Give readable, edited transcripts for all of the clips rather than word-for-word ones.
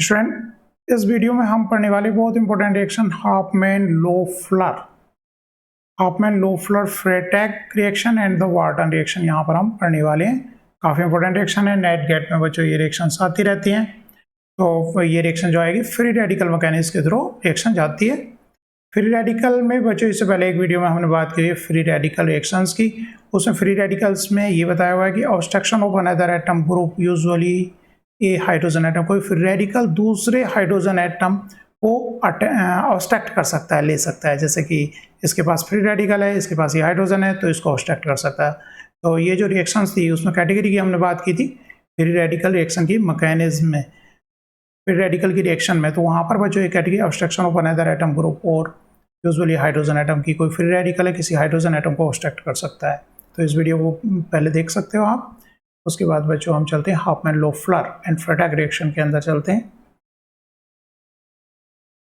Student इस video में हम पढ़ने वाले बहुत important reaction Hofmann Loffler Freytag reaction and the Wharton reaction यहाँ पर हम पढ़ने वाले हैं। काफ़ी इंपॉर्टेंट रिएक्शन है, नेट गेट में बच्चों ये रिएक्शन आती रहती हैं। तो ये रिएक्शन जो आएगी फ्री रेडिकल मैकेनिज्म के थ्रू रिएक्शन जाती है। फ्री रेडिकल में बच्चों इससे पहले एक वीडियो में हमने बात की है फ्री रेडिकल रिएक्शंस की। उसमें फ्री रेडिकल्स में ये बताया हुआ है कि obstruction of another atom group usually A hydrogen atom, कोई फ्री रेडिकल दूसरे हाइड्रोजन एटम को ऑब्स्ट्रक्ट कर सकता है, ले सकता है। जैसे कि इसके पास फ्री रेडिकल है, इसके पास ये हाइड्रोजन है, तो इसको ऑब्स्ट्रक्ट कर सकता है। तो ये जो रिएक्शंस थी उसमें कैटेगरी की हमने बात की थी फ्री रेडिकल रिएक्शन की मैकेनिज्म में, फ्री रेडिकल की रिएक्शन में। तो वहाँ पर बच्चों एक category obstruction of another atom group और यूजुअली हाइड्रोजन एटम की, कोई फ्री रेडिकल है किसी हाइड्रोजन एटम को ऑब्स्ट्रक्ट कर सकता है। तो इस वीडियो को पहले देख सकते हो आप। उसके बाद बच्चों हम चलते हैं Hofmann Loffler and Freytag reaction के अंदर चलते हैं।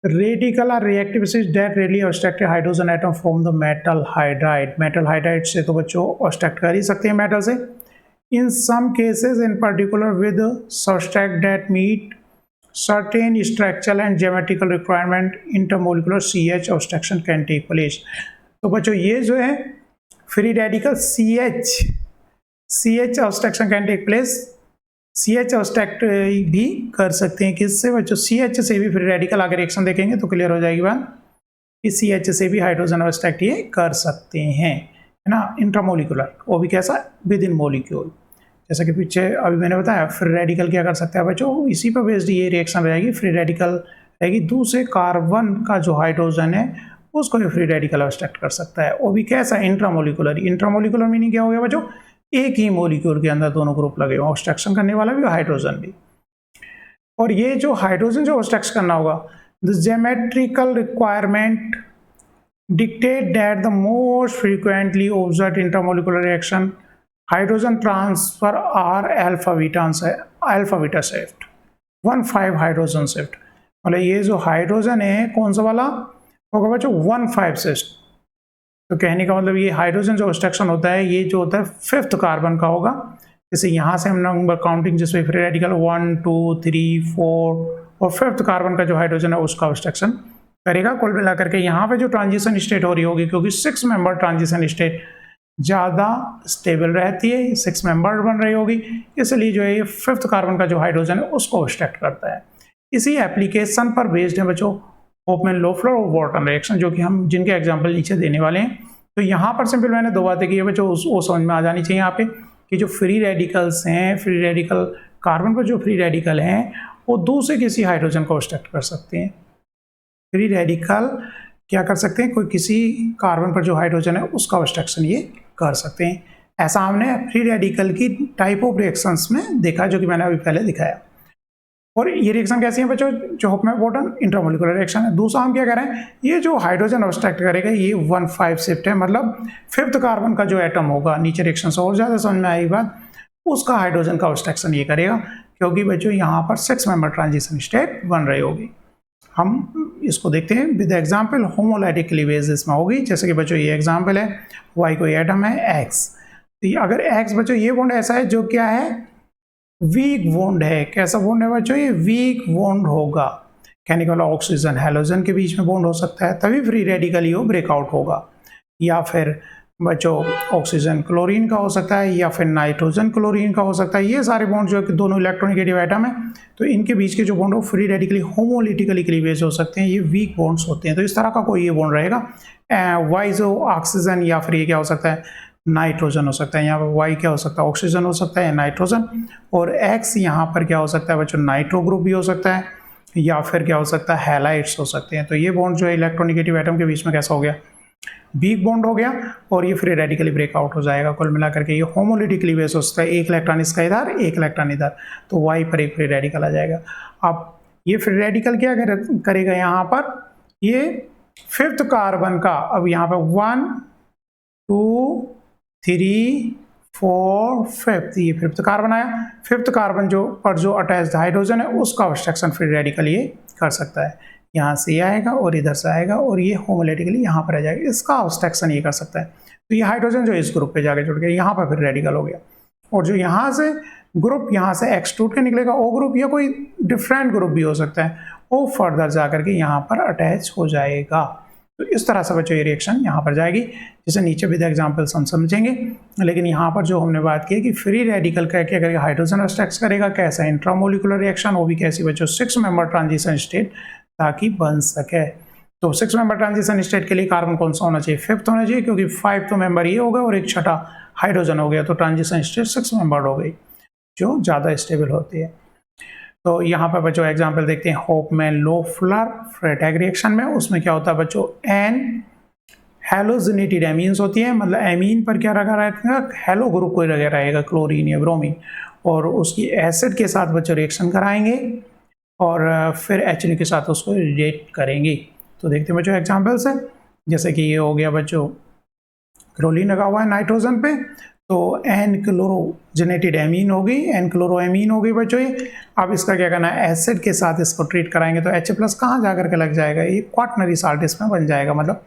Radical are reactive species that readily obstruct a hydrogen atom from the metal hydride. Metal hydride से तो बच्चों ऑब्स्ट्रक्ट कर ही सकते हैं मेटल से। In some cases in particular with substrate that meet certain structural and geometrical requirement intermolecular CH obstruction can take place। तो बच्चों ये जो है free radical CH obstruction can take place। CH obstruct भी कर सकते हैं किससे बच्चों, CH से भी फ्री रेडिकल आगे रिएक्शन देखेंगे तो क्लियर हो जाएगी बात कि CH से भी हाइड्रोजन ऑब्स्ट्रक्ट ये कर सकते हैं, है ना। इंट्रामोलिकुलर, वो भी कैसा, विद इन मोलिक्यूल। जैसा कि पीछे अभी मैंने बताया फ्री रेडिकल क्या कर सकता है बच्चों, इसी पर बेस्ड ये रिएक्शन रहेगी। फ्री रेडिकल रहेगी दूसरे कार्बन का जो हाइड्रोजन है उसको भी फ्री रेडिकल ऑब्स्ट्रक्ट कर सकता है, वो भी कैसा, इंट्रामोलिकुलर। इंट्रामोलिकुलर मीनिंग क्या हो गया बच्चों, एक ही मोलिक्यूल के अंदर दोनों ग्रुप लगे हुए, ऑब्स्ट्रक्शन करने वाला भी और हाइड्रोजन भी। और ये जो हाइड्रोजन जो ऑब्स्ट्रक्ट करना होगा, the geometrical requirement dictate that the most frequently observed intramolecular reaction hydrogen transfer R alpha beta shift 1,5 hydrogen shift. मतलब ये जो हाइड्रोजन है कौन सा वाला होगा बच्चों, 1,5 शिफ्ट। तो कहने का मतलब ये हाइड्रोजन जो ऑब्स्ट्रक्शन होता है ये जो होता है 5th कार्बन का होगा। जैसे यहाँ से हम नंबर काउंटिंग जिसमें फ्री रेडिकल 1 2 3 4 और 5th कार्बन का जो हाइड्रोजन है उसका ऑब्स्ट्रक्शन करेगा। कुल मिलाकर के यहाँ पे जो ट्रांजिशन स्टेट हो रही होगी, क्योंकि 6 मेंबर ट्रांजिशन स्टेट ज़्यादा स्टेबल रहती है, 6 मेंबर बन रही होगी, इसलिए जो है ये 5th कार्बन का जो हाइड्रोजन है उसको ऑब्स्ट्रक्ट करता है। इसी एप्लीकेशन पर बेस्ड है बच्चों हाफमैन लोफलर और वार्टन रिएक्शन, जो कि हम जिनके एग्जांपल नीचे देने वाले हैं। तो यहाँ पर सिंपल मैंने 2 बातें की है बच्चों, वो समझ में आ जानी चाहिए यहाँ पे कि जो फ्री रेडिकल्स हैं, फ्री रेडिकल कार्बन पर जो फ्री रेडिकल हैं वो दूसरे किसी हाइड्रोजन को ऑब्स्ट्रक्ट कर सकते हैं। फ्री रेडिकल क्या कर सकते हैं, कोई किसी कार्बन पर जो हाइड्रोजन है उसका ऑब्स्ट्रक्शन ये कर सकते हैं। ऐसा हमने फ्री रेडिकल की टाइप ऑफ रिएक्शंस में देखा, जो कि मैंने अभी पहले दिखाया। और ये रिएक्शन कैसी है बच्चों, जो हाफमैन वार्टन इंट्रामोलिकुलर रिएक्शन है। दूसरा हम क्या करें, ये जो हाइड्रोजन ऑब्स्ट्रक्ट करेगा ये 1,5 शिफ्ट है, मतलब 5th कार्बन का जो एटम होगा, नीचे रिएक्शन से और ज़्यादा समझ में आएगी बात, उसका हाइड्रोजन का ऑब्स्ट्रक्शन ये करेगा, क्योंकि बच्चों यहाँ पर 6 मेंबर ट्रांजिशन स्टेट बन रही होगी। हम इसको देखते हैं विद एग्जाम्पल होमोलाइटिक क्लीवेज इसमें होगी। जैसे कि बच्चों ये एग्जाम्पल है, वाई कोई एटम है एक्स, तो अगर एक्स बच्चों ये बॉन्ड ऐसा है जो क्या है, वीक बॉन्ड है। कैसा बॉन्ड है बच्चों, ये वीक बॉन्ड होगा। कहने का मतलब ऑक्सीजन हैलोजन के बीच में बॉन्ड हो सकता है, तभी फ्री रेडिकल ये ब्रेकआउट होगा। या फिर बच्चों ऑक्सीजन क्लोरीन का हो सकता है, या फिर नाइट्रोजन क्लोरीन का हो सकता है। ये सारे बॉन्ड जो कि दोनों इलेक्ट्रोनेगेटिव एटम है, तो इनके बीच के जो बॉन्ड हो फ्री रेडिकली होमोलिटिकली क्लीवेज हो सकते हैं, ये वीक बॉन्ड्स होते हैं। तो इस तरह का कोई ये बॉन्ड रहेगा। वाई जो ऑक्सीजन, या फिर ये क्या हो सकता है, नाइट्रोजन हो सकता है। यहाँ पर वाई क्या हो सकता है, ऑक्सीजन हो सकता है या नाइट्रोजन। और एक्स यहाँ पर क्या हो सकता है बच्चों, नाइट्रो ग्रुप भी हो सकता है, या फिर क्या हो सकता है, हैलाइड्स हो सकते हैं। तो ये बॉन्ड जो है इलेक्ट्रोनेगेटिव एटम के बीच में कैसा हो गया, वीक बॉन्ड हो गया, और ये फ्री रेडिकली ब्रेकआउट हो जाएगा। कुल मिलाकर के ये होमोलिटिक क्लीवेज हो सकता है, एक इलेक्ट्रॉन इसका इधर, एक इलेक्ट्रॉन इधर, तो वाई पर एक फ्री रेडिकल आ जाएगा। अब ये फ्री रेडिकल क्या करेगा, यहाँ पर ये 5th कार्बन का, अब यहाँ पर 1 2 3 4 5th, ये 5th कार्बन आया। 5th कार्बन जो पर जो अटैच्ड हाइड्रोजन है उसका ऑब्स्ट्रक्शन फ्री रेडिकल ये कर सकता है। यहाँ से ये आएगा और इधर से आएगा और ये होमोलिटिकली यहाँ पर आ जाएगा, इसका ऑब्स्ट्रक्शन ये कर सकता है। तो ये हाइड्रोजन जो इस ग्रुप पे जाके जुड़ गया, यहाँ पर फिर रेडिकल हो गया। और जो यहाँ से ग्रुप यहाँ से X टूट के निकलेगा, O ग्रुप या कोई डिफरेंट ग्रुप भी हो सकता है, वो फर्दर जाकर के यहाँ पर अटैच हो जाएगा। तो इस तरह से बच्चों ये रिएक्शन यहाँ पर जाएगी, जैसे नीचे भी एग्जाम्पल्स हम समझेंगे। लेकिन यहाँ पर जो हमने बात की है कि फ्री रेडिकल क्या क्या करेगा, हाइड्रोजन अटैच करेगा, कैसा इंट्रामोलिकुलर रिएक्शन, वो भी कैसी बच्चों 6 मेंबर ट्रांजिशन स्टेट ताकि बन सके। तो 6 मेंबर ट्रांजिशन स्टेट के लिए कार्बन कौन सा होना चाहिए, 5th होना चाहिए, क्योंकि 5 तो मेंबर ये होगा और एक छठा हाइड्रोजन हो गया, तो ट्रांजिशन स्टेट 6 मेंबर हो गई जो ज़्यादा स्टेबल होती है। तो यहाँ पर बच्चों एग्जाम्पल देखते हैं, होपमैन लोफलर फ्रेटैग रिएक्शन में उसमें क्या होता है बच्चों, एन हेलोजिनेटेड एमीन्स होती है, मतलब एमीन पर क्या लगा रहेगा, हेलो ग्रुप कोई लगा रहेगा, क्लोरीन या ब्रोमीन, और उसकी एसिड के साथ बच्चों रिएक्शन कराएंगे और फिर HNO के साथ उसको रिएक्ट करेंगे। तो देखते हैं बच्चों एग्जाम्पल्स है, जैसे कि ये हो गया बच्चों क्लोरीन लगा हुआ है नाइट्रोजन पे, तो एन क्लोरोजेनेटेड एमीन हो गई, एन क्लोरोएमीन हो गई बच्चों ये। अब इसका क्या करना है, एसिड के साथ इसको ट्रीट कराएंगे तो H+ कहाँ जा करके लग जाएगा, ये क्वाटनरी साल्ट इसमें बन जाएगा, मतलब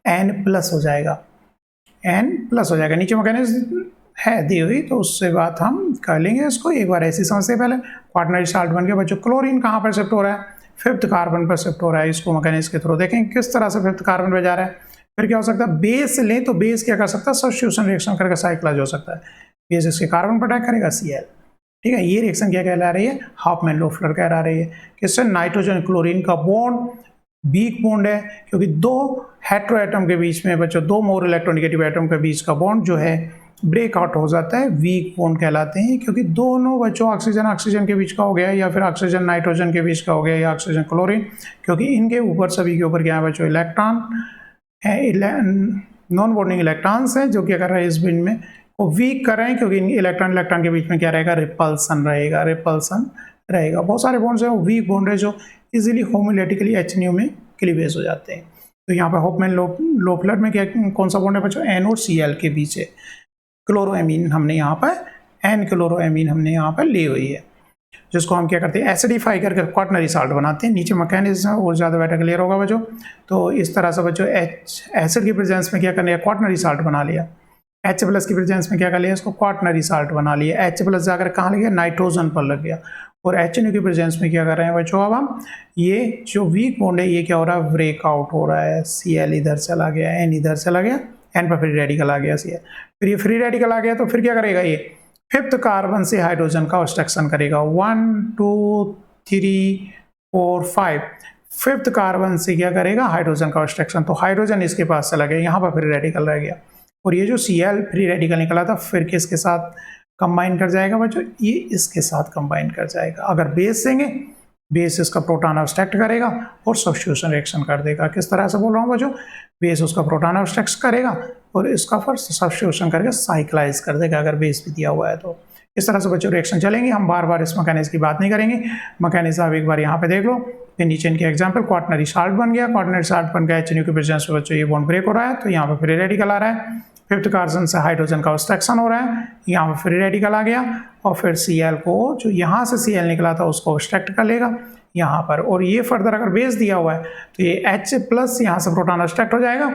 N+ हो जाएगा, N+ हो जाएगा। नीचे मैकेनिज्म है दी हुई, तो उससे बात हम कर लेंगे इसको एक बार, ऐसी समझते पहले। क्वाटनरी साल्ट बन गया बच्चों, क्लोरीन कहाँ पर शिफ्ट हो रहा है, 5th कार्बन पर शिफ्ट हो रहा है, इसको मैकेनिज्म के थ्रू देखेंगे किस तरह से 5th कार्बन पर जा रहा है। फिर क्या हो सकता है, बेस लें तो बेस क्या कर सकता है, सब्स्टिट्यूशन रिएक्शन करके साइक्लाइज हो सकता है, बेस इसके कार्बन पर अटैक करेगा Cl, ठीक है। ये रिएक्शन क्या कहला रही है, होपमैन लोफलर कहला रही है। किससे, नाइट्रोजन क्लोरीन का बॉन्ड वीक बॉन्ड है, क्योंकि दो हेटेरो एटम के बीच में बच्चों, दो मोर इलेक्ट्रोनेगेटिव एटम के बीच का बॉन्ड जो है ब्रेकआउट हो जाता है, वीक बॉन्ड कहलाते हैं, क्योंकि दोनों बच्चों ऑक्सीजन ऑक्सीजन के बीच का हो गया, या फिर ऑक्सीजन नाइट्रोजन के बीच का हो गया, या ऑक्सीजन क्लोरीन, क्योंकि इनके ऊपर सभी के ऊपर क्या है बच्चों, इलेक्ट्रॉन है, नॉन बॉन्डिंग इलेक्ट्रॉन्स है, जो क्या कर रहे हैं इस बिंड में वो वीक कर रहे हैं, क्योंकि इलेक्ट्रॉन इलेक्ट्रॉन के बीच में क्या रहेगा, रिपल्सन रहेगा, रिपल्सन रहेगा। बहुत सारे बॉन्ड्स हैं वो वीक बॉन्ड है, जो इजीली होमोलिटिकली HNO में क्लीवेज हो जाते हैं। तो यहाँ पर होपमैन लोफलर में क्या कौन सा बॉन्ड है बच्चों, N और Cl के बीच है। क्लोरोएमीन हमने यहाँ पर, N क्लोरोएमीन हमने यहाँ पर ली हुई है, जिसको हम क्या करते हैं, एसिडिफाई करके क्वाटनरी साल्ट बनाते हैं। नीचे मैकेनिज्म और ज़्यादा बेटर क्लियर होगा बच्चों। तो इस तरह से बच्चों एसिड की प्रेजेंस में क्या कर लिया, क्वाटनरी साल्ट बना लिया, H+ की प्रेजेंस में क्या कर लिया, इसको क्वाटनरी साल्ट बना लिया, H+ जाकर कहाँ लग गया, नाइट्रोजन पर लग गया, और HNO की प्रेजेंस में क्या कर रहे हैं बच्चों, अब हम ये जो वीक बॉन्ड है ये क्या हो रहा है, ब्रेकआउट हो रहा है, Cl इधर चला गया, N इधर चला गया, N पर फ्री रेडिकल आ गया Cl, फिर ये फ्री रेडिकल आ गया तो फिर क्या करेगा, ये 5th कार्बन से हाइड्रोजन का ऑब्स्ट्रक्शन करेगा, 1 2 3 4 5, 5th कार्बन से क्या करेगा, हाइड्रोजन का ऑब्स्ट्रक्शन, तो हाइड्रोजन इसके पास चला गया, यहाँ पर फ्री रेडिकल रह गया, और ये जो Cl फ्री रेडिकल निकला था फिर किसके साथ कंबाइन कर जाएगा बच्चों, ये इसके साथ कंबाइन कर जाएगा। अगर बेस देंगे, बेस इसका प्रोटॉन ऑब्स्ट्रक्ट करेगा और सब्स्टिट्यूशन रिएक्शन कर देगा। किस तरह से बोल रहा हूँ बच्चों, बेस उसका प्रोटॉन ऑब्स्ट्रक्ट करेगा और इसका फिर सब्स्टिट्यूशन करके साइक्लाइज कर देगा, अगर बेस भी दिया हुआ है तो। इस तरह से बच्चों रिएक्शन चलेंगे। हम बार बार इस मैकेनिज्म की बात नहीं करेंगे, मैकेनिज्म आप एक बार यहाँ पे देख लो। फिर नीचे इनके एग्जाम्पल, क्वाटनरी साल्ट बन गया, क्वाटनरी साल्ट बन गया, HNO की प्रेजेंस में बच्चों ये बॉन्ड ब्रेक हो रहा है, तो यहाँ पर फ्री रेडिकल आ रहा है, 5th कार्बन से हाइड्रोजन का ऑब्स्ट्रक्शन हो रहा है, यहाँ पर फ्री रेडिकल आ गया, और फिर Cl को जो यहाँ से Cl निकला था उसको ऑब्स्ट्रक्ट कर लेगा यहाँ पर, और ये फर्दर अगर बेस दिया हुआ है तो ये H+ यहाँ से प्रोटॉन ऑब्स्ट्रक्ट हो जाएगा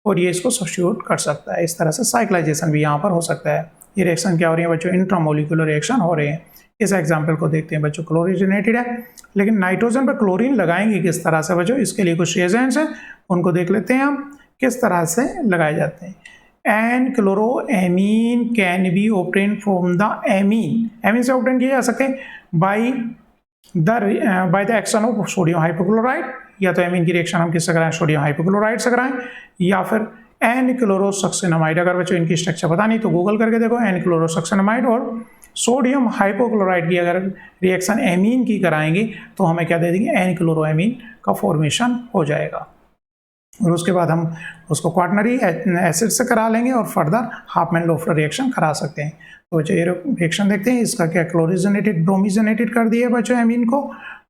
और ये इसको सब्स्टिट्यूट कर सकता है। इस तरह से साइक्लाइजेशन भी यहाँ पर हो सकता है। ये रिएक्शन क्या हो रही है बच्चों, इंट्रामोलिकुलर रिएक्शन हो रहे हैं। इस एग्जाम्पल को देखते हैं बच्चों, क्लोरीनेटेड है, लेकिन नाइट्रोजन पर क्लोरीन लगाएंगे किस तरह से बच्चों, इसके लिए कुछ रिएजेंट्स हैं, उनको देख लेते हैं हम किस तरह से लगाए जाते हैं। N chloroamine can be obtain from the amine, amine से ऑब्टेन किया जा सकते हैं by the action of sodium hypochloride, या तो एमीन की रिएक्शन हम किससे कराएं, सोडियम हाइपोक्लोराइड से कराएं, या फिर एन क्लोरोसक्सिनामाइड। अगर बच्चों इनकी स्ट्रक्चर पता नहीं तो गूगल करके देखो, एन क्लोरोसक्सिनामाइड और सोडियम हाइपोक्लोराइड की अगर रिएक्शन एमीन की कराएंगे तो हमें क्या दे देंगे, एन क्लोरोएमीन का फॉर्मेशन हो जाएगा, और उसके बाद हम उसको क्वाटनरी एसिड से करा लेंगे और फर्दर होपमैन लोफलर रिएक्शन करा सकते हैं। तो बच्चों ये रिएक्शन देखते हैं, इसका क्या क्लोरीजनेटेड ब्रोमीजनेटेड कर दिया बच्चों एमीन को,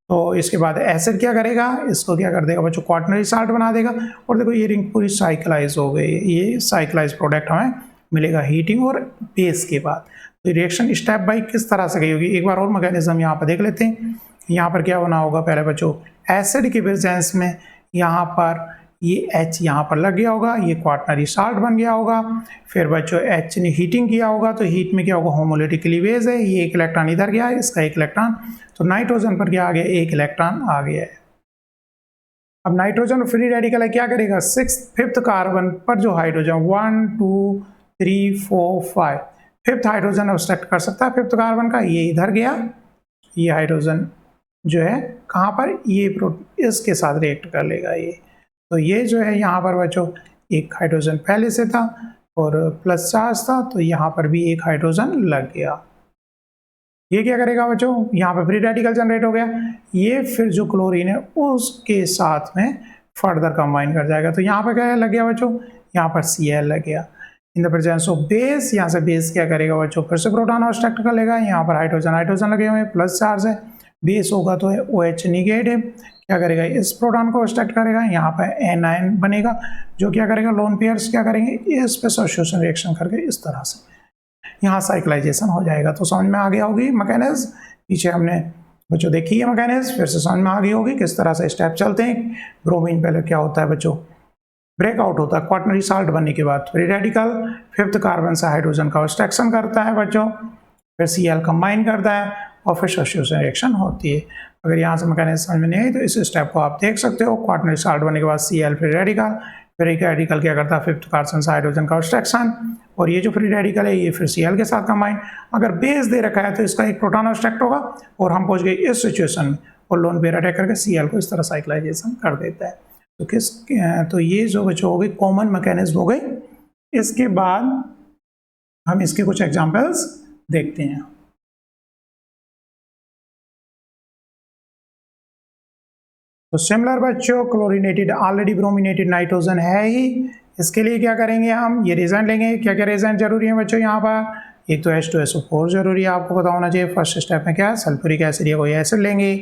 तो इसके बाद एसिड क्या करेगा, इसको क्या कर देगा बच्चों, क्वाटनरी साल्ट बना देगा, और देखो ये रिंग पूरी साइक्लाइज हो गई, ये साइक्लाइज प्रोडक्ट हमें मिलेगा हीटिंग और बेस के बाद। तो रिएक्शन स्टेप बाय किस तरह से गई होगी, एक बार और मैकेनिज्म यहाँ पर देख लेते हैं। यहाँ पर क्या होना होगा, पहले बच्चों एसिड की प्रेजेंस में यहाँ पर ये H यहाँ पर लग गया होगा, ये क्वाटरनरी साल्ट बन गया होगा। फिर बच्चों H ने हीटिंग किया होगा, तो हीट में क्या होगा, होमोलिटिक क्लीवेज है, ये एक इलेक्ट्रॉन इधर गया है, इसका एक इलेक्ट्रॉन, तो नाइट्रोजन पर क्या आ गया, एक इलेक्ट्रॉन आ गया है। अब नाइट्रोजन फ्री रेडिकल है, क्या करेगा, 5th कार्बन पर जो हाइड्रोजन 1 2 3 4 5 5th हाइड्रोजन ऑब्स्ट्रक्ट कर सकता है 5th कार्बन का, ये इधर गया, ये हाइड्रोजन जो है कहाँ पर, ये इसके साथ रिएक्ट कर लेगा ये, तो ये जो है यहाँ पर बच्चों एक हाइड्रोजन पहले से था और प्लस चार्ज था, तो यहाँ पर भी एक हाइड्रोजन लग गया। ये क्या करेगा बच्चों, यहाँ पर फ्री रेडिकल जनरेट हो गया, ये फिर जो क्लोरीन है उसके साथ में फर्दर कंबाइन कर जाएगा, तो यहाँ पर क्या लग गया बच्चों, यहाँ पर Cl लग गया। In the presence of base, यहाँ से बेस क्या करेगा बच्चों, फिर से प्रोटॉन ऑब्स्ट्रक्ट कर लेगा, यहाँ पर हाइड्रोजन लगे हुए हैं, प्लस चार्ज है, बेस होगा तो OH निगेटिव, क्या करेगा, इस प्रोटॉन को ऑब्स्ट्रक्ट करेगा, यहाँ पर एनायन बनेगा, जो क्या करेगा, लोन पेयर्स क्या करेंगे, इस पे सब्स्टिट्यूशन रिएक्शन करके इस तरह से यहाँ साइक्लाइजेशन हो जाएगा। तो समझ में आ गया होगी मैकेनिज्म, पीछे हमने बच्चों देखी है मैकेनिज्म, फिर से समझ में आ गई होगी किस तरह से स्टेप चलते हैं। ब्रोमीन पहले क्या होता है बच्चों, ब्रेकआउट होता है क्वाटरनरी साल्ट बनने के बाद, फ्री रेडिकल 5th कार्बन से हाइड्रोजन का ऑब्स्ट्रक्शन करता है बच्चों, फिर Cl कंबाइन करता है और फिर सब्स्टिट्यूशन रिएक्शन होती है। अगर यहाँ से मैकेनिज्म समझ में नहीं आई तो इस स्टेप को आप देख सकते हो, क्वाटरनरी साल्ट बनने के बाद Cl free radical, free radical क्या करता है 5th कार्बन से हाइड्रोजन का ऑब्स्ट्रक्शन, और ये जो फ्री रेडिकल है ये फिर Cl के साथ कंबाइन। अगर बेस दे रखा है तो इसका एक प्रोटॉन ऑब्स्ट्रक्ट होगा और हम पहुंच गए इस सिचुएशन में, और लोन पेयर अटैक करके Cl को इस तरह साइक्लाइजेशन कर देता है। तो ये जो बच्चों हो गई कॉमन मैकेनिज्म हो गई। इसके बाद हम इसके कुछ एग्जांपल्स देखते हैं। तो सिमिलर बच्चों क्लोरीनेटेड ऑलरेडी ब्रोमिनेटेड नाइट्रोजन है ही, इसके लिए क्या करेंगे, हम ये रिएजेंट लेंगे। क्या क्या रिएजेंट जरूरी है बच्चों यहाँ पर, एक तो H2SO4 जरूरी है, आपको पता होना चाहिए। फर्स्ट स्टेप में क्या है, सल्फ्यूरिक एसिड या कोई एसिड लेंगे।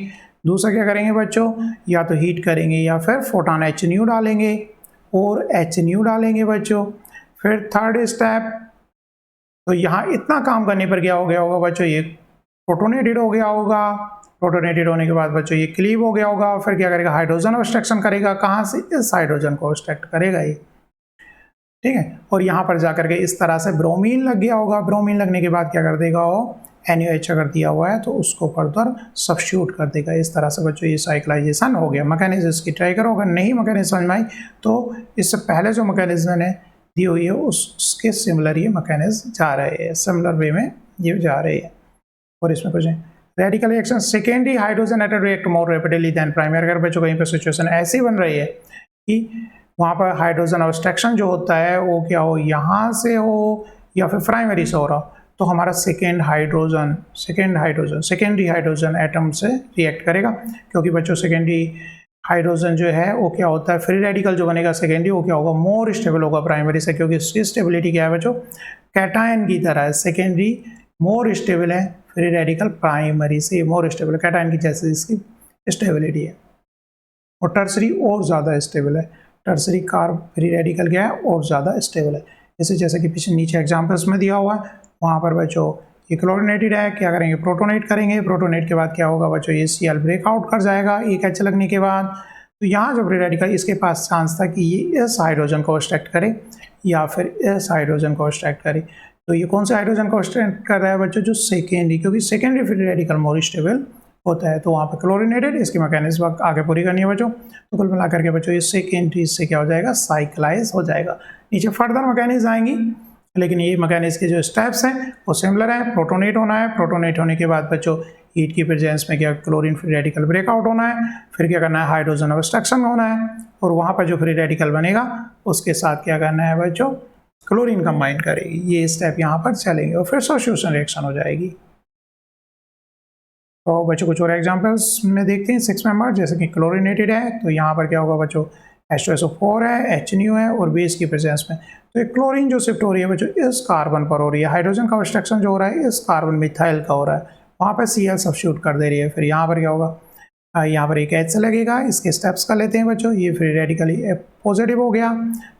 दूसरा क्या करेंगे बच्चों, या तो हीट करेंगे या फिर फोटॉन HNU डालेंगे और HNU डालेंगे बच्चों। फिर थर्ड स्टेप, तो यहाँ इतना काम करने पर क्या हो गया होगा बच्चों, ये प्रोटोनेटेड हो गया होगा। प्रोटोनेटेड होने के बाद बच्चों ये क्लीव हो गया होगा, और फिर क्या करेगा, हाइड्रोजन ऑब्स्ट्रक्शन करेगा, कहाँ से, इस हाइड्रोजन को ऑब्स्ट्रक्ट करेगा ये, ठीक है। और यहाँ पर जाकर के इस तरह से ब्रोमीन लग गया होगा। ब्रोमीन लगने के बाद क्या कर देगा वो, NaOH अगर दिया हुआ है तो उसको फर्दर सब्स्टिट्यूट कर देगा। इस तरह से बच्चों ये साइक्लाइजेशन हो गया। मैकेनिज्म इसकी ट्राई करो, अगर नहीं मैकेनिज्म समझ में आई तो इससे पहले जो मैकेनिज्म ने दी हुई है उसके सिमिलर ये मैकेनिज्म जा रहे हैं, सिमिलर वे में ये जा रहे हैं। और इसमें कुछ radical reaction, secondary hydrogen atom react more rapidly than primary. अगर बच्चों कहीं पर सिचुएशन ऐसी बन रही है कि वहाँ पर हाइड्रोजन ऑब्स्ट्रक्शन जो होता है वो क्या हो, यहाँ से हो या फिर प्राइमरी से हो रहा हो, तो हमारा सेकेंडरी हाइड्रोजन एटम से रिएक्ट करेगा। क्योंकि बच्चों सेकेंडरी हाइड्रोजन जो है वो क्या होता है, फ्री रेडिकल जो बनेगा सेकेंडरी वो क्या होगा, मोर स्टेबल होगा प्राइमरी से, क्योंकि इसकी स्टेबिलिटी क्या है बच्चों, कैटायन की तरह है। सेकेंडरी मोर स्टेबल है, फ्री रेडिकल प्राइमरी से मोर स्टेबल, कैटायन की जैसे इसकी स्टेबिलिटी है। और टर्सरी और ज़्यादा स्टेबल है, टर्सरी कार्ब फ्री रेडिकल क्या है, और ज़्यादा स्टेबल है। जैसे कि पीछे नीचे एग्जाम्पल्स में दिया हुआ है, वहाँ पर बच्चों ये क्लोरीनेटेड है, क्या करेंगे, प्रोटोनेट करेंगे। प्रोटोनेट के बाद क्या होगा बच्चों, ये Cl ब्रेकआउट कर जाएगा एक H लगने के बाद। तो यहाँ जो फ्री रेडिकल, इसके पास चांस था कि ये इस हाइड्रोजन को ऑब्स्ट्रक्ट करे या फिर इस हाइड्रोजन को ऑब्स्ट्रक्ट करे। तो ये कौन से हाइड्रोजन को ऑब्स्ट्रक्ट कर रहा है बच्चों, जो सेकेंडरी, क्योंकि secondary free radical more stable होता है। तो वहाँ पर क्लोरीनेटेड, इसकी मैकेनिज्म आगे पूरी करनी है बच्चों। तो कुल मिला करके बच्चों ये सेकेंडरी से क्या हो जाएगा, साइक्लाइज हो जाएगा। नीचे फर्दर मैकेनिज्म आएंगी, लेकिन ये मैकेनिज्म के जो स्टेप्स हैं वो सिमिलर है। प्रोटोनेट होना है, प्रोटोनेट होने के बाद बच्चों हीट की प्रेजेंस में क्या, क्लोरीन फ्री रेडिकल ब्रेकआउट होना है। फिर क्या करना है, हाइड्रोजन ऑब्स्ट्रक्शन होना है, और वहाँ पर जो फ्री रेडिकल बनेगा उसके साथ क्या करना है बच्चों, क्लोरीन कंबाइन करेगी। ये स्टेप यहाँ पर चलेंगे और फिर सब्स्टिट्यूशन रिएक्शन हो जाएगी। तो बच्चों कुछ और एग्जांपल्स में देखते हैं 6 मेंबर। जैसे कि क्लोरीनेटेड है तो यहाँ पर क्या होगा बच्चों, H2SO4 है, HNU है और बेस की प्रेजेंस में। तो एक क्लोरीन जो शिफ्ट हो रही है बच्चों इस कार्बन पर हो रही है, हाइड्रोजन का ऑब्स्ट्रक्शन जो हो रहा है इस कार्बन मिथाइल का हो रहा है, वहाँ पर Cl सब्स्टिट्यूट कर दे रही है। फिर यहाँ पर क्या होगा, यहाँ पर एक H लगेगा। इसके स्टेप्स कर लेते हैं बच्चों। ये फ्री रेडिकली पॉजिटिव हो गया,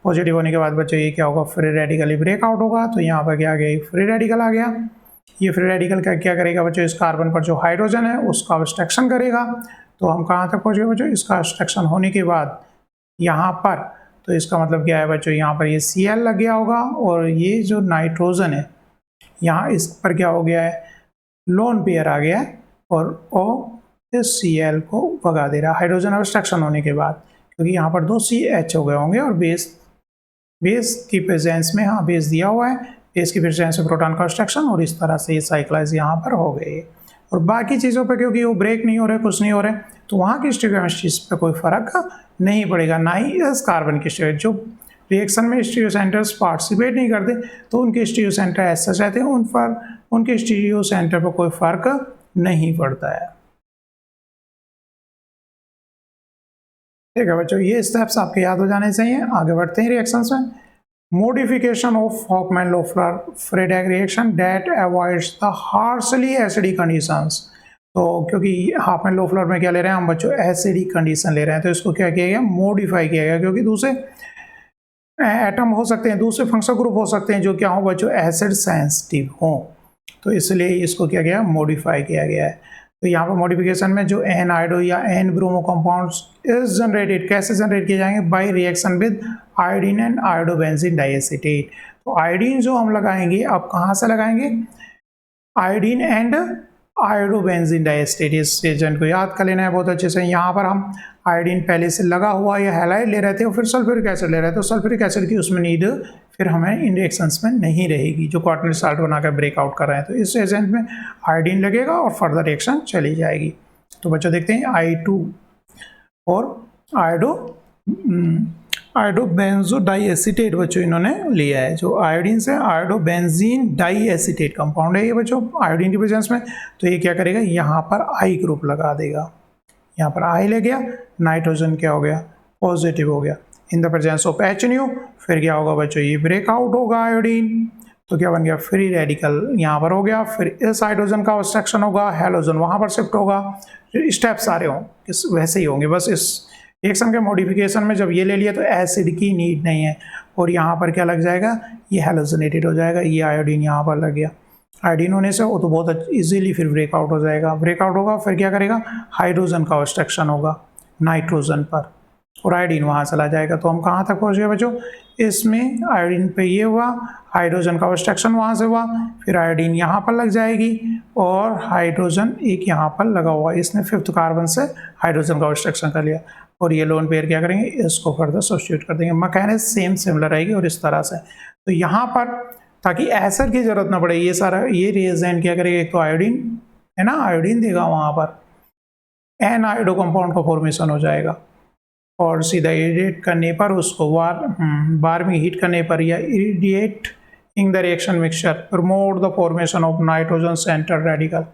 पॉजिटिव होने के बाद बच्चों ये क्या होगा, फ्री रेडिकली ब्रेकआउट होगा। तो यहाँ पर क्या आ गया, फ्री रेडिकल आ गया। ये फ्री रेडिकल का क्या करेगा बच्चों, इस कार्बन पर जो हाइड्रोजन है उसका ऑब्स्ट्रक्शन करेगा। तो हम कहाँ तक पहुँच गए बच्चों, इसका ऑब्स्ट्रक्शन होने के बाद यहाँ पर, तो इसका मतलब क्या है बच्चों, यहाँ पर ये Cl लग गया होगा और ये जो नाइट्रोजन है यहाँ इस पर क्या हो गया है, लोन पेयर आ गया है और O इस Cl को भगा दे रहा है हाइड्रोजन अब्स्ट्रक्शन होने के बाद, क्योंकि यहाँ पर 2 CH हो गए होंगे और बेस की प्रेजेंस में, हाँ बेस दिया हुआ है, बेस की प्रेजेंस में प्रोटॉन का अब्स्ट्रक्शन और इस तरह से ये साइक्लाइज यहाँ पर हो गई। और बाकी चीज़ों पे क्योंकि वो ब्रेक नहीं हो रहे, कुछ नहीं हो रहे, तो वहाँ की स्टीरियोकेमिस्ट्री पे कोई फर्क नहीं पड़ेगा, ना ही इस कार्बन की स्टीरियो, जो रिएक्शन में स्टीरियो सेंटर्स पार्टिसिपेट नहीं करते तो उनके स्टीरियो सेंटर ऐसा रहते हैं, उन पर उनके स्टीरियो सेंटर पर कोई फर्क नहीं पड़ता है। ठीक है बच्चों, ये स्टेप्स आपके याद हो जाने चाहिए। आगे बढ़ते हैं रिएक्शंस में। Modification of Hoffmann-Leffler-Freitag reaction that avoids the harshly acidic conditions। तो क्योंकि हाफमैन लोफलर में क्या ले रहे हैं हम बच्चों, एसिडिक कंडीशन ले रहे हैं, तो इसको क्या किया गया, मॉडिफाई किया गया, क्योंकि दूसरे एटम हो सकते हैं, दूसरे फंक्शनल ग्रुप हो सकते हैं जो क्या हो बच्चों, एसिड सेंसिटिव हो, तो इसलिए इसको क्या गया, मॉडिफाई किया गया है। तो यहाँ पर मॉडिफिकेशन में जो एन आयोडो या N bromo compounds is generated, कैसे जनरेट किए जाएंगे, by reaction with iodine and iodobenzene diacetate. तो आयोडीन जो हम लगाएंगे, अब कहाँ से लगाएंगे, आयोडीन एंड आयोडोबेंजीन डाइएसिटेट, इस रिएजेंट को याद कर लेना है बहुत अच्छे से। यहाँ पर हम आयोडीन पहले से लगा हुआ या हैलाइड ले रहे थे और फिर सल्फ्यूरिक एसिड ले रहे थे, तो सल्फ्यूरिक एसिड की उसमें नीड फिर हमें इन रिएक्शंस में नहीं रहेगी, जो क्वार्टरनरी साल्ट बनाकर ब्रेकआउट कर रहे हैं। तो इस रिएजेंट में आयोडीन लगेगा और फर्दर रिएक्शन चली जाएगी। तो बच्चों देखते हैं I2 और आयोडोबेंजो डाइएसिटेट बच्चों इन्होंने लिया है, जो आयोडीन से आयोडोबेंजीन डाइएसिटेट कंपाउंड है ये बच्चों आयोडीन की प्रेजेंस में। तो ये क्या करेगा, यहाँ पर I ग्रुप लगा देगा, यहाँ पर I ले गया, नाइट्रोजन क्या हो गया, पॉजिटिव हो गया in the presence of HNO। फिर क्या होगा बच्चों, ये ब्रेकआउट होगा आयोडीन, तो क्या बन गया, फ्री रेडिकल यहाँ पर हो गया। फिर इस हाइड्रोजन का ऑब्स्ट्रक्शन होगा, हैलोजन वहाँ पर शिफ्ट होगा, स्टेप सारे हों वैसे ही होंगे, बस इस रिएक्शन के मॉडिफिकेशन में जब ये ले लिया तो एसिड की नीड नहीं है, और यहाँ पर क्या लग जाएगा, ये हैलोजनेटेड हो जाएगा, ये आयोडीन यहाँ पर लग गया। आयोडीन होने से वो तो बहुत इजीली फिर ब्रेकआउट हो जाएगा, ब्रेकआउट होगा, फिर क्या करेगा, हाइड्रोजन का ऑब्स्ट्रक्शन होगा नाइट्रोजन पर और आयोडीन वहाँ चला जाएगा। तो हम कहाँ तक पहुँच गए बच्चों, इसमें आयोडीन पे ये हुआ, हाइड्रोजन का ऑब्स्ट्रक्शन वहाँ से हुआ, फिर आयोडीन यहाँ पर लग जाएगी और हाइड्रोजन एक यहाँ पर लगा हुआ, इसने 5th कार्बन से हाइड्रोजन का ऑब्स्ट्रक्शन कर लिया और ये लोन पेयर क्या करेंगे, इसको फर्दर सब्स्टिट्यूट कर देंगे, मैकेनिज्म सिमिलर रहेगी और इस तरह से। तो यहाँ पर ताकि एसिड की जरूरत ना पड़े, ये सारा ये रिएजेंट क्या करेगा, एक तो आयोडीन है ना, आयोडीन देगा, वहाँ पर एन आयोडो कंपाउंड का फॉर्मेशन हो जाएगा और सीधा इरिडिएट करने पर उसको बार में हीट करने पर या irradiate in the reaction mixture promote the formation of nitrogen center radical,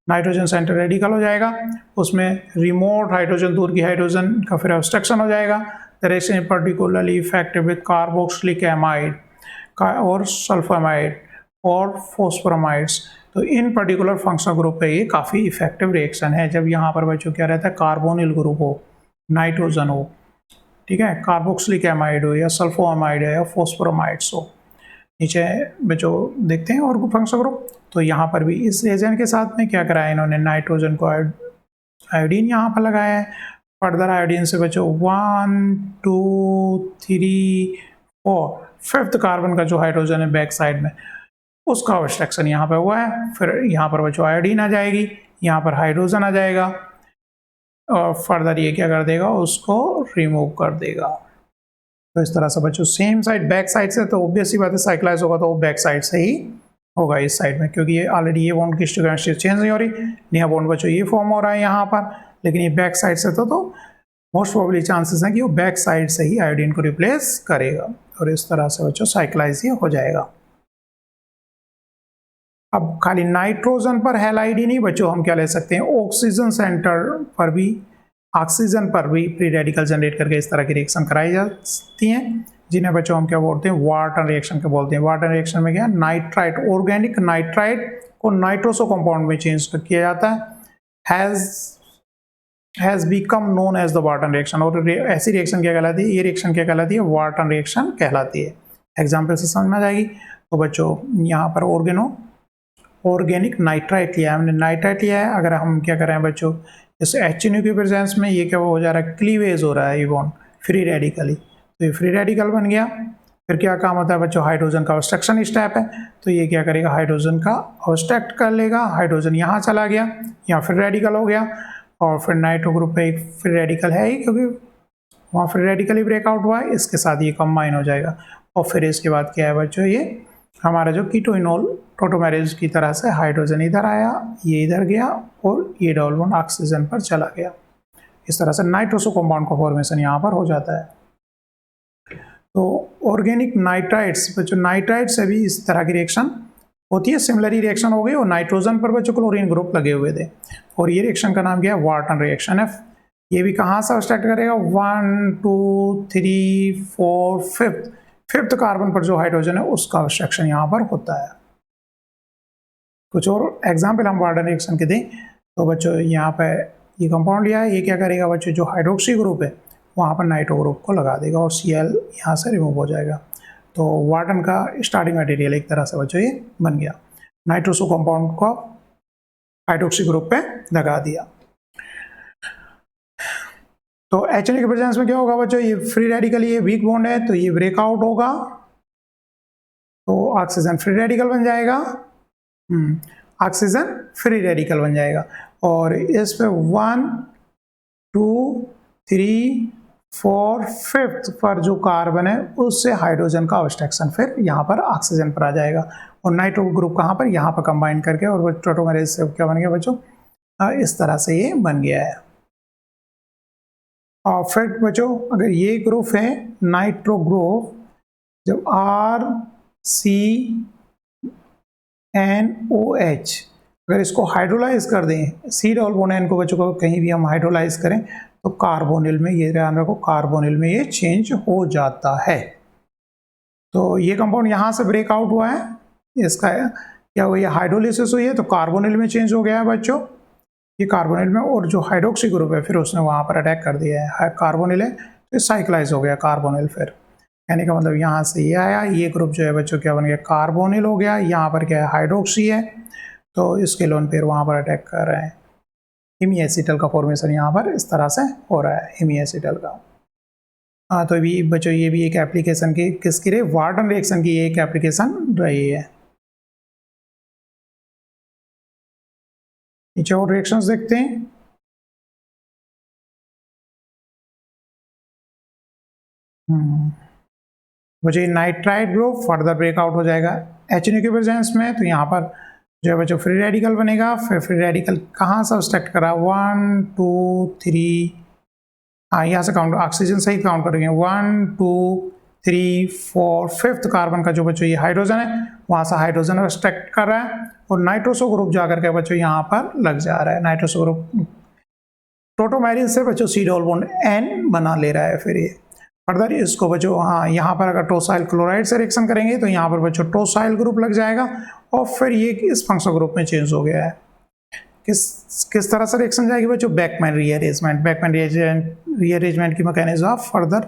nitrogen center radical हो जाएगा, उसमें रिमोट हाइड्रोजन, दूर की हाइड्रोजन का फिर ऑब्स्ट्रक्शन हो जाएगा। The reaction particularly effective with carboxylic amide और सल्फामाइड और फॉस्फोरामाइड्स। तो इन पर्टिकुलर फंक्शनल ग्रुप पे ये काफ़ी इफेक्टिव रिएक्शन है, जब यहाँ पर बच्चों क्या रहता है, कार्बोनिल ग्रुप हो, नाइट्रोजन हो, ठीक है, कार्बोक्सिलिक एमाइड हो या सल्फोअमाइड है या फॉस्फोरामाइड्स हो। नीचे बच्चों देखते हैं और फंक्शनल ग्रुप, तो यहाँ पर भी इस रिएजेंट के साथ में क्या कराया इन्होंने, नाइट्रोजन को आयोडीन यहाँ पर लगाया है, फर्दर आयोडीन से बच्चों 1 2 3 4 5th कार्बन का जो हाइड्रोजन है बैक साइड में, उसका ऑब्स्ट्रक्शन यहाँ पर हुआ है। फिर यहाँ पर बच्चों आयोडीन आ जाएगी, यहाँ पर हाइड्रोजन आ जाएगा और फर्दर ये क्या कर देगा, उसको रिमूव कर देगा। तो इस तरह से बच्चों सेम साइड बैक साइड से, तो ऑब्वियसली बात है साइक्लाइज होगा तो वो बैक साइड से ही होगा इस साइड में, क्योंकि ये ऑलरेडी ये बॉन्ड की स्टीरियोकेमिस्ट्री चेंज नहीं हो रही, नया बॉन्ड बच्चों ये फॉर्म हो रहा है यहाँ पर, लेकिन ये बैक साइड से तो मोस्ट प्रोबेबली चांसेस हैं कि वो बैक साइड से ही आयोडीन को रिप्लेस करेगा और इस तरह से बच्चों साइक्लाइज ये हो जाएगा। अब खाली नाइट्रोजन पर हैलाइड ही नहीं बच्चों, हम क्या ले सकते हैं, ऑक्सीजन सेंटर पर भी, ऑक्सीजन पर भी फ्री रेडिकल जनरेट करके इस तरह की रिएक्शन कराई जाती हैं, जिन्हें बच्चों हम क्या बोलते हैं, वार्टन रिएक्शन के बोलते हैं। वार्टन रिएक्शन में क्या, नाइट्राइट, ऑर्गेनिक नाइट्राइट को नाइट्रोसो कंपाउंड में चेंज किया जाता है, has become known as the Wharton reaction. और ऐसी रिएक्शन क्या कहलाती है, ये रिएक्शन क्या कहलाती है, वार्टन रिएक्शन कहलाती है। एग्जाम्पल से समझ में आ जाएगी। तो बच्चों यहाँ पर ऑर्गेनिक नाइट्राइट लिया है हमने, नाइट्राइट लिया है, अगर हम क्या कर रहे हैं बच्चों, जैसे HNO की प्रेजेंस में ये क्या हो जा रहा है, क्लीवेज हो रहा है, ये बॉन्ड फ्री रेडिकल, तो ये फ्री रेडिकल बन गया। फिर क्या काम होता है बच्चों, हाइड्रोजन का ऑब्स्ट्रक्शन स्टेप है, तो ये क्या करेगा, हाइड्रोजन का ऑब्स्ट्रक्ट कर लेगा, हाइड्रोजन यहाँ चला गया, यहाँ फ्री रेडिकल हो गया, और फिर नाइट्रो ग्रुप पे एक फ्री रेडिकल है ही, क्योंकि वहाँ फ्री रेडिकल ही ब्रेकआउट हुआ है, इसके साथ ये कंबाइन हो जाएगा। और फिर इसके बाद क्या है बच्चों, ये हमारा जो कीटोइनोल टोटोमेरेज की तरह से हाइड्रोजन इधर आया, ये इधर गया, और ये डबल बॉन्ड ऑक्सीजन पर चला गया। इस तरह से नाइट्रोसो कंपाउंड का फॉर्मेशन यहाँ पर हो जाता है। तो ऑर्गेनिक नाइट्राइड्स बच्चों, नाइट्राइड से भी इस तरह की रिएक्शन होती है, सिमिलर ही रिएक्शन हो गई, और नाइट्रोजन पर बच्चों क्लोरीन ग्रुप लगे हुए थे, और ये रिएक्शन का नाम क्या है, वार्टन रिएक्शन है। ये भी कहाँ से ऑब्स्ट्रक्ट करेगा, 1 2 3 4 5th कार्बन पर जो हाइड्रोजन है उसका ऑब्स्ट्रक्शन यहाँ पर होता है। कुछ और एग्जाम्पल हम वार्टन रिएक्शन के दें तो बच्चों, यहाँ पे ये कंपाउंड लिया है, ये क्या करेगा बच्चों, जो हाइड्रोक्सी ग्रुप है वहाँ पर नाइट्रो ग्रुप को लगा देगा, और Cl यहाँ से रिमूव हो जाएगा। तो वार्टन का स्टार्टिंग मटेरियल एक तरह से बच्चों ये बन गया, नाइट्रोसो कंपाउंड को हाइड्रोक्सी ग्रुप पे लगा दिया। तो HNO के प्रेजेंस में क्या होगा बच्चों, ये फ्री रेडिकल, ये वीक बॉन्ड है, तो ये ब्रेकआउट होगा, तो ऑक्सीजन फ्री रेडिकल बन जाएगा, ऑक्सीजन फ्री रेडिकल बन जाएगा। और इस पे 1 2 3 4 5th पर जो कार्बन है उससे हाइड्रोजन का ऑब्स्ट्रक्शन फिर यहाँ पर ऑक्सीजन पर आ जाएगा, और नाइट्रो ग्रुप कहाँ पर, यहाँ पर कंबाइन करके, और टोटोमेरेज से क्या बन गया बच्चों, इस तरह से ये बन गया है। और फिर बच्चों अगर ये ग्रुप है नाइट्रो ग्रुप, जब RCNOH अगर इसको हाइड्रोलाइज कर दें, सी डबल बॉन्ड एन को बच्चों को कहीं भी हम हाइड्रोलाइज करें तो कार्बोनिल में, ये ध्यान रखो, कार्बोनिल में ये चेंज हो जाता है। तो ये कंपाउंड यहाँ से ब्रेकआउट हुआ है, इसका क्या हुआ, ये हाइड्रोलिसिस हुई है तो कार्बोनिल में चेंज हो गया है बच्चों, ये कार्बोनिल में, और जो हाइड्रोक्सी ग्रुप है फिर उसने वहाँ पर अटैक कर दिया है, कार्बोनिल है तो साइक्लाइज हो गया कार्बोनिल। फिर कहने का मतलब यहाँ से ये आया, ये ग्रुप जो है बच्चों क्या बन गया, कार्बोनिल हो गया, यहाँ पर क्या है, हाइड्रोक्सी है, तो इसके लोन पेयर वहाँ पर अटैक कर रहे हैं, हिमीएसिटल का फॉर्मेशन यहाँ पर इस तरह से हो रहा है, हिमीएसिटल का। हाँ, तो भी बच्चों ये भी एक एप्लीकेशन की किसकी रही, वार्टन रिएक्शन की एक एप्लीकेशन रही है। नीचे और रिएक्शंस देखते हैं। बच्चों नाइट्राइड ग्रुप फर्दर ब्रेकआउट हो जाएगा HNO के प्रेजेंस में, तो यहाँ पर जो है बच्चों फ्री रेडिकल बनेगा। फिर फ्री रेडिकल कहाँ से ऑब्स्ट्रक्ट करा, 1 2 3, हाँ यहाँ से काउंट, ऑक्सीजन सही काउंट करेंगे, 1 2 3 4 5th कार्बन का जो बच्चों ये हाइड्रोजन है वहाँ से हाइड्रोजन ऑब्स्ट्रक्ट कर रहा है, और नाइट्रोसो ग्रुप जाकर के बच्चों यहाँ पर लग जा रहा है, नाइट्रोसो ग्रुप टोटोमेरिन से बच्चों C डबल बॉन्ड N बना ले रहा है। फिर ये फर्दर इसको बच्चों, हाँ यहाँ पर अगर टोसाइल क्लोराइड से रिएक्शन करेंगे तो यहाँ पर बच्चों टोसाइल ग्रुप लग जाएगा, और फिर ये इस फंक्शनल ग्रुप में चेंज हो गया है। किस तरह से रिएक्शन जाएगी बच्चों, बैकमैन रीअरेंजमेंट, बैकमैन रीअरेंजमेंट की मैकेनिज्म आप फर्दर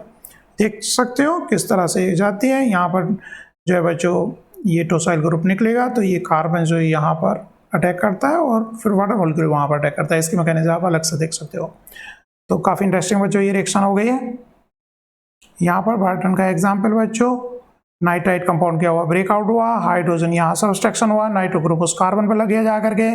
देख सकते हो किस तरह से जाती है। यहाँ पर जो है बच्चों ये टोसाइल ग्रुप निकलेगा, तो ये कार्बन जो है यहाँ पर अटैक करता है, और फिर वाटर मॉलिक्यूल वहाँ पर अटैक करता है, इसकी मैकेनिज्म आप अलग से देख सकते हो। तो काफ़ी इंटरेस्टिंग बच्चों ये रिएक्शन हो गई है। यहाँ पर वार्टन का एग्जाम्पल बच्चों, नाइट्राइड कंपाउंड क्या हुआ, ब्रेकआउट हुआ, हाइड्रोजन यहाँ से ऑब्स्ट्रक्शन हुआ, नाइट्रो ग्रुप उस कार्बन पर लग गया जा करके,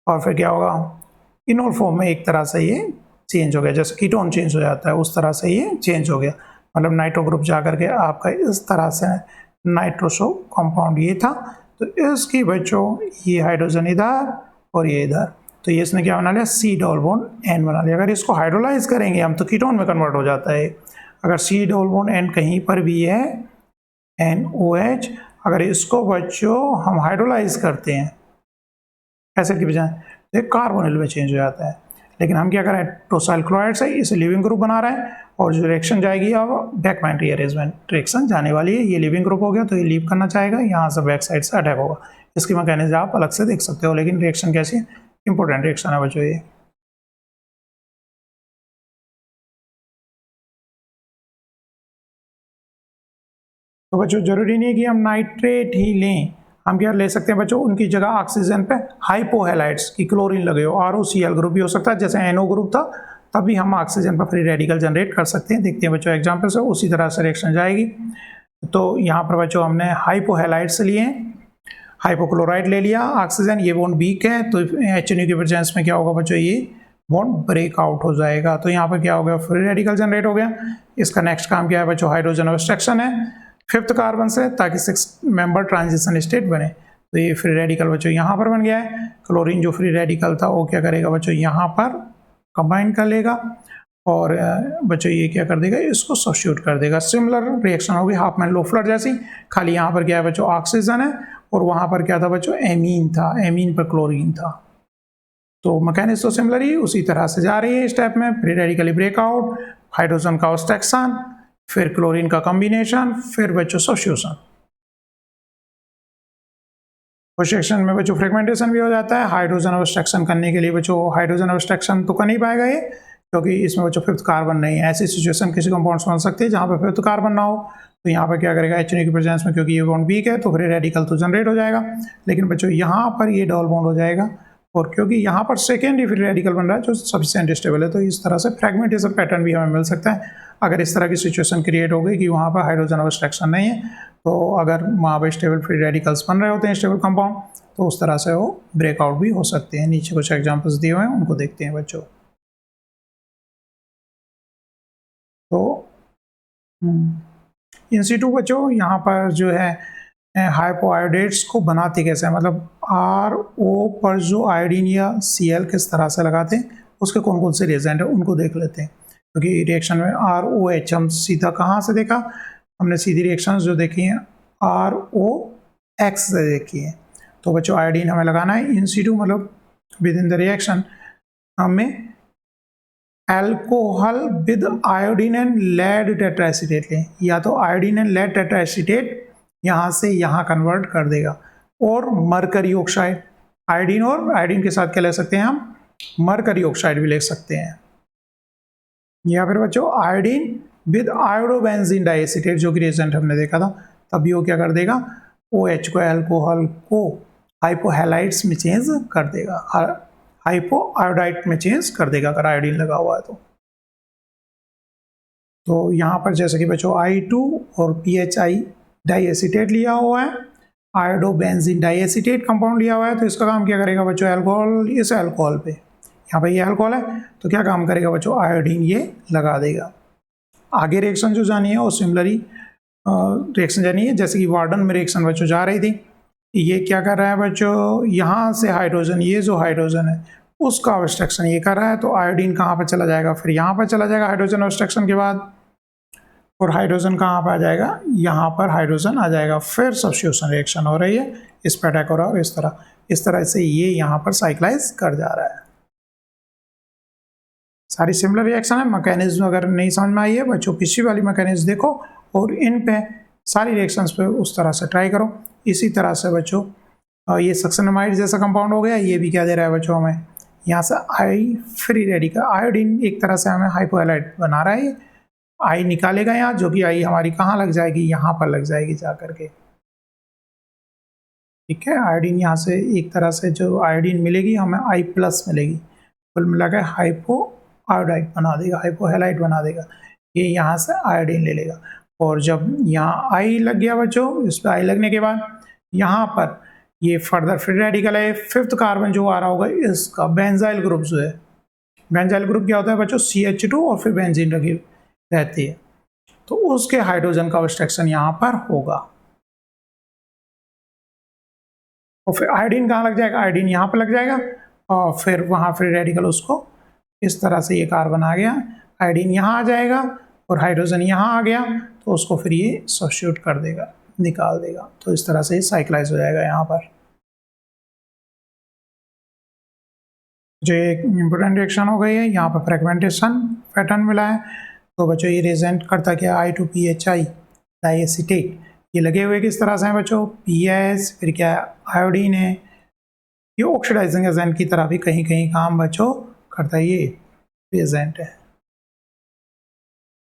और फिर क्या होगा, इनोल फॉर्म में एक तरह से ये चेंज हो गया, जैसे कीटोन चेंज हो जाता है उस तरह से ये चेंज हो गया। मतलब नाइट्रो ग्रुप जा करके आपका इस तरह से नाइट्रोसो कंपाउंड ये था, तो इसकी बच्चों ये हाइड्रोजन इधर और ये इधर, तो ये इसने क्या बना लिया, C डबल बॉन्ड N बना लिया। अगर इसको हाइड्रोलाइज करेंगे हम तो कीटोन में कन्वर्ट हो जाता है। अगर C डबल बॉन्ड N कहीं पर भी है NOH, अगर इसको बच्चों हम हाइड्रोलाइज करते हैं एसिड की बजाय तो ये कार्बोनिल में चेंज हो जाता है। लेकिन हम क्या करें, टोसाइल क्लोराइड से इसे लिविंग ग्रुप बना रहे हैं, और जो रिएक्शन जाएगी अब बैकमैन रीअरेंजमेंट रिएक्शन जाने वाली है। ये लिविंग ग्रुप हो गया तो ये लीव करना चाहेगा, यहाँ से बैक साइड से अटैक होगा। इसकी मैकेनिज्म आप अलग से देख सकते हो, लेकिन रिएक्शन कैसी है, इंपॉर्टेंट रिएक्शन है बच्चों ये। तो बच्चों जरूरी नहीं है कि हम नाइट्रेट ही लें, हम क्या ले सकते हैं बच्चों, उनकी जगह ऑक्सीजन पे हाइपोहेलाइड्स की क्लोरीन लगे हो, ROCl ग्रुप भी हो सकता है, जैसे NO ग्रुप था तभी हम ऑक्सीजन पर फ्री रेडिकल जनरेट कर सकते हैं। देखते हैं बच्चों एग्जाम्पल से, उसी तरह से रिएक्शन जाएगी। तो यहाँ पर बच्चों हमने हाइपोहैलाइड्स लिए, हाइपोक्लोराइड ले लिया, ऑक्सीजन, ये बॉन्ड वीक है तो HNO की प्रेजेंस में क्या होगा बच्चों, ये बॉन्ड ब्रेक आउट हो जाएगा। तो यहाँ पर क्या हो गया, फ्री रेडिकल जनरेट हो गया। इसका नेक्स्ट काम क्या है बच्चों, हाइड्रोजन ऑब्स्ट्रक्शन है 5th कार्बन से, ताकि 6 मेंबर ट्रांजिशन स्टेट बने। तो ये फ्री रेडिकल बच्चों यहाँ पर बन गया है। क्लोरीन जो फ्री रेडिकल था वो क्या करेगा बच्चों, यहाँ पर कंबाइन कर लेगा और बच्चों ये क्या कर देगा, इसको सब्स्टिट्यूट कर देगा। सिमिलर रिएक्शन होगी हाफमैन लोफलर जैसी, खाली यहाँ पर क्या है बच्चों, ऑक्सीजन है और वहाँ पर क्या था बच्चों, एमीन था, एमीन पर क्लोरीन था। तो मैकेनिज्म तो सिमिलर ही उसी तरह से जा रही है। स्टेप में फ्री रेडिकली ब्रेकआउट, हाइड्रोजन का ऑब्स्ट्रक्शन, फिर क्लोरीन का कॉम्बिनेशन, फिर बच्चों सब्स्टिट्यूशन। ऑब्स्ट्रक्शन में बच्चों फ्रेगमेंटेशन भी हो जाता है। हाइड्रोजन ऑब्स्ट्रक्शन करने के लिए बच्चों हाइड्रोजन ऑब्स्ट्रक्शन तो कर नहीं पाएगा ये, क्योंकि इसमें बच्चों 5th कार्बन नहीं है। ऐसी सिचुएशन किसी कंपाउंड्स बन सकती है जहाँ पर 5th कार्बन ना हो, तो यहाँ पर क्या करेगा, HNO की प्रेजेंस में, क्योंकि ये बॉन्ड वीक है तो फ्री रेडिकल तो जनरेट हो जाएगा, लेकिन बच्चों यहाँ पर ये डबल बॉन्ड हो जाएगा, और क्योंकि यहाँ पर सेकेंडरी फ्री रेडिकल बन रहा है जो सफिशिएंट स्टेबल है, तो इस तरह से फ्रेगमेंटेशन पैटर्न भी हमें मिल सकता है। अगर इस तरह की सिचुएशन क्रिएट हो गई कि वहाँ पर हाइड्रोजन ऑब्स्ट्रक्शन नहीं है, तो अगर वहाँ पर स्टेबल फ्री रेडिकल्स बन रहे होते हैं, स्टेबल कंपाउंड, तो उस तरह से वो ब्रेकआउट भी हो सकते हैं। नीचे कुछ एग्जांपल्स दिए हुए हैं, उनको देखते हैं बच्चों। तो इन सिटू बच्चों यहाँ पर जो है हाइपोआयोडेट्स को बनाते कैसे हैं, मतलब RO पर जो आयोडीन या Cl किस तरह से लगाते हैं, उसके कौन कौन से रिएजेंट है उनको देख लेते हैं। क्योंकि रिएक्शन में ROH हम सीधा कहाँ से देखा, हमने सीधी रिएक्शन जो देखी हैं ROX से देखी है। तो बच्चों आयोडीन हमें लगाना है इन सिटू, मतलब विद इन द रिएक्शन हमें alcohol with iodine and lead tetraacetate लें, या तो आयोडीन एंड लेड टेट्राएसीटेट यहाँ से यहाँ कन्वर्ट कर देगा, और मरकरी ऑक्साइड, आयोडीन और आयोडीन के साथ क्या ले सकते हैं हम, मरकरी ऑक्साइड भी ले सकते हैं। या फिर बच्चों आयोडीन विद आयोडोबेंजीन डाइएसीटेट जो कि रिएजेंट हमने देखा था, तभी वो क्या कर देगा, OH को, अल्कोहल को हाइपोहैलाइड्स में चेंज कर देगा, हाइपोआयोडाइट में चेंज कर देगा अगर आयोडीन लगा हुआ है तो यहाँ पर जैसे कि बच्चों I2 और PHI डाइएसीटेट लिया हुआ है, आयोडोबेंजीन डाइएसीटेट कंपाउंड लिया हुआ है, तो इसका काम क्या करेगा बच्चों, अल्कोहल, इस अल्कोहल पे, यहाँ पे ये अल्कोहल है तो क्या काम करेगा बच्चों, आयोडीन ये लगा देगा। आगे रिएक्शन जो जानी है वो सिमिलरली रिएक्शन जानी है, जैसे कि वार्डन में रिएक्शन बच्चों जा रही थी। ये क्या कर रहा है बच्चों, यहाँ से हाइड्रोजन, ये जो हाइड्रोजन है उसका ऑब्स्ट्रक्शन ये कर रहा है, तो आयोडीन कहाँ पर चला जाएगा, फिर यहाँ पर चला जाएगा हाइड्रोजन ऑब्स्ट्रक्शन के बाद, और हाइड्रोजन कहाँ पर आ जाएगा, यहाँ पर हाइड्रोजन आ जाएगा, फिर सब्स्टिट्यूशन रिएक्शन हो रही है, इस पर अटैक हो रहा है, और इस तरह से ये यहाँ पर साइक्लाइज कर जा रहा है। सारी सिमिलर रिएक्शन है। मैकेनिज्म अगर नहीं समझ में आई है बच्चों, पिछली वाली मैकेनिज्म देखो और इन पे सारी रिएक्शंस पे उस तरह से ट्राई करो। इसी तरह से बच्चों ये सक्सेनामाइड जैसा कंपाउंड हो गया, ये भी क्या दे रहा है बच्चों हमें, यहाँ से आई फ्री रेडिकल, आयोडीन एक तरह से हमें हाइपोहैलाइड बना रहा है, आई निकालेगा यहाँ, जो कि आई हमारी कहाँ लग जाएगी, यहाँ पर लग जाएगी जा करके, ठीक है। आयोडीन यहाँ से एक तरह से जो आयोडीन मिलेगी हमें I+ मिलेगी, कुल मिला के हाइपोआयोडाइड बना देगा, हाइपोहैलाइड बना देगा, ये यहाँ से आयोडीन ले लेगा। और जब यहाँ आई लग गया बच्चों, इस पर आई लगने के बाद यहाँ पर ये फर्दर फ्री रेडिकल है, 5th कार्बन जो आ रहा होगा इसका बेंजाइल ग्रुप जो है, बेंजाइल ग्रुप क्या होता है बच्चों, CH2 और फिर बेंजीन लगी रहती है, तो उसके हाइड्रोजन का ऑब्स्ट्रक्शन यहाँ पर होगा। और फिर आयोडीन कहाँ लग जाएगा, आयोडीन यहाँ पर लग जाएगा, और फिर वहाँ फ्री रेडिकल उसको इस तरह से ये कार्बन आ गया, आयोडीन यहाँ आ जाएगा और हाइड्रोजन यहाँ आ गया, तो उसको फिर ये सब्स्टिट्यूट कर देगा, निकाल देगा, तो इस तरह से ये साइक्लाइज हो जाएगा। यहाँ पर जो एक इम्पोर्टेंट रिएक्शन हो गई है, यहाँ पर फ्रेगमेंटेशन पैटर्न मिला है, तो बच्चों ये रिजेंट करता क्या, I2PHI डाइएसीटेट, ये लगे हुए किस तरह से हैं बच्चों, PS, फिर क्या आयोडीन है, ये ऑक्सीडाइजिंग एजेंट की तरह भी कहीं कहीं काम बच्चों करता है, ये रिजेंट है।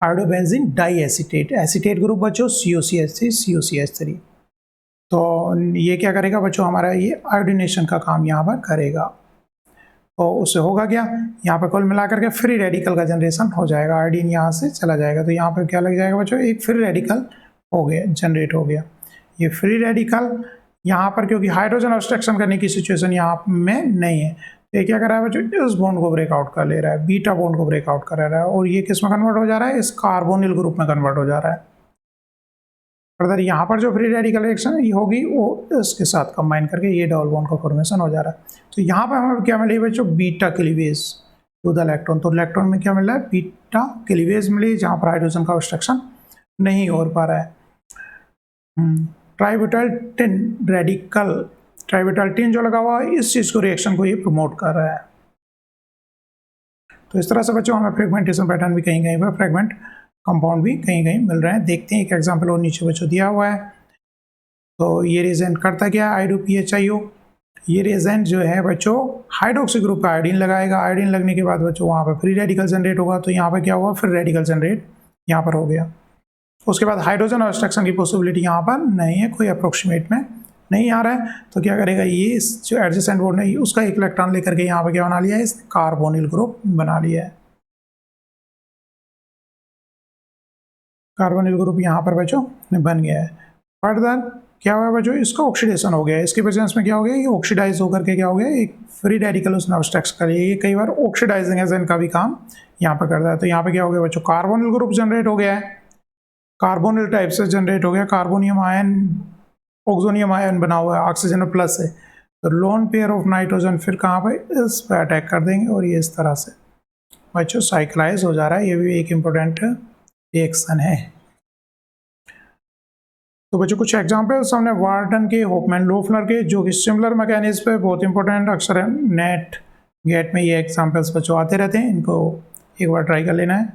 आयोडोबेंजीन डाइएसीटेट, एसीटेट ग्रुप बच्चों COCH3 COCH3, तो ये क्या करेगा बच्चों, हमारा ये आयोडीनेशन का काम यहाँ पर करेगा। तो उससे होगा क्या, यहाँ पर कुल मिलाकर के फ्री रेडिकल का जनरेशन हो जाएगा, आयोडीन यहाँ से चला जाएगा, तो यहाँ पर क्या लग जाएगा बच्चों, एक फ्री रेडिकल हो गया, जनरेट हो गया। ये फ्री रेडिकल यहाँ पर क्योंकि हाइड्रोजन ऑब्स्ट्रक्शन करने की सिचुएशन यहाँ में नहीं है, तो ये क्या कर रहा है बच्चों, इस बॉन्ड को ब्रेकआउट कर ले रहा है, बीटा बॉन्ड को ब्रेकआउट कर रहा है, और ये किस में कन्वर्ट हो जा रहा है, इस कार्बोनिल ग्रुप में कन्वर्ट हो जा रहा है। फर्दर यहाँ पर जो फ्री रेडिकल रिएक्शन होगी वो इसके साथ कंबाइन करके ये डबल बॉन्ड का फॉर्मेशन हो जा रहा है। तो यहाँ पर हमें क्या मिली बच्चों, beta cleavage to the electron. तो इलेक्ट्रॉन में क्या मिल रहा है, बीटा क्लीवेज मिली, जहाँ पर हाइड्रोजन का ऑब्स्ट्रक्शन नहीं हो पा रहा है। ट्राइब्यूटाइल टिन रेडिकल, ट्राइब्यूटाइल टिन जो लगा हुआ है इस चीज़ को, रिएक्शन को ये प्रमोट कर रहा है। तो इस तरह से बच्चों हमें फ्रेगमेंटेशन पैटर्न भी कहीं कहीं पर, फ्रेगमेंट कंपाउंड भी कहीं कहीं मिल रहे हैं। देखते हैं एक एग्जांपल और नीचे बच्चों दिया हुआ है। तो ये रिएजेंट करता क्या, I2PHIO, ये रिएजेंट जो है बच्चों हाइड्रोक्सी ग्रुप का आयोडीन लगाएगा। आयोडीन लगने के बाद बच्चों वहाँ पर फ्री रेडिकल जनरेट होगा, तो यहाँ पर क्या हुआ, फ्री रेडिकल जनरेट यहाँ पर हो गया। उसके बाद हाइड्रोजन ऑब्स्ट्रक्शन की पॉसिबिलिटी यहाँ पर नहीं है, कोई अप्रोक्सीमेट में नहीं आ रहा है, तो क्या करेगा, ये जो एडजेसेंट बॉन्ड है उसका एक इलेक्ट्रॉन लेकर के यहाँ पर क्या बना लिया है, इसने कार्बोनिल ग्रुप बना लिया है। कार्बोनिल ग्रुप यहाँ पर बच्चों बन गया है। फर्दर क्या हुआ बच्चों, इसका ऑक्सीडेशन हो गया है, इसके प्रेजेंस में क्या हो गया, ये ऑक्सीडाइज होकर के क्या हो गया, एक फ्री रेडिकल उसने ऑब्स्ट्रक्ट कर लिया। ये कई बार ऑक्सीडाइजिंग एजेंट का भी काम यहाँ पर करता है। तो यहाँ पे क्या हो गया बच्चों, कार्बोनिल ग्रुप जनरेट हो गया है, कार्बोनिल टाइप से जनरेट हो गया, कार्बोनियम आयन ऑक्सोनियम आयन बना हुआ है, ऑक्सीजन प्लस है, तो लोन पेयर ऑफ नाइट्रोजन फिर कहाँ पे, इस पर अटैक कर देंगे, और ये इस तरह से बच्चों साइक्लाइज हो जा रहा है। ये भी एक इम्पोर्टेंट रिएक्शन है। तो बच्चों कुछ एग्जांपल्स हमने वार्टन के, होपमैन लोफलर के, जो कि सिमिलर मैकेनिज्म पे बहुत इंपॉर्टेंट, अक्सर नेट गेट में ये एग्जांपल्स बच्चों आते रहते हैं, इनको एक बार ट्राई कर लेना है।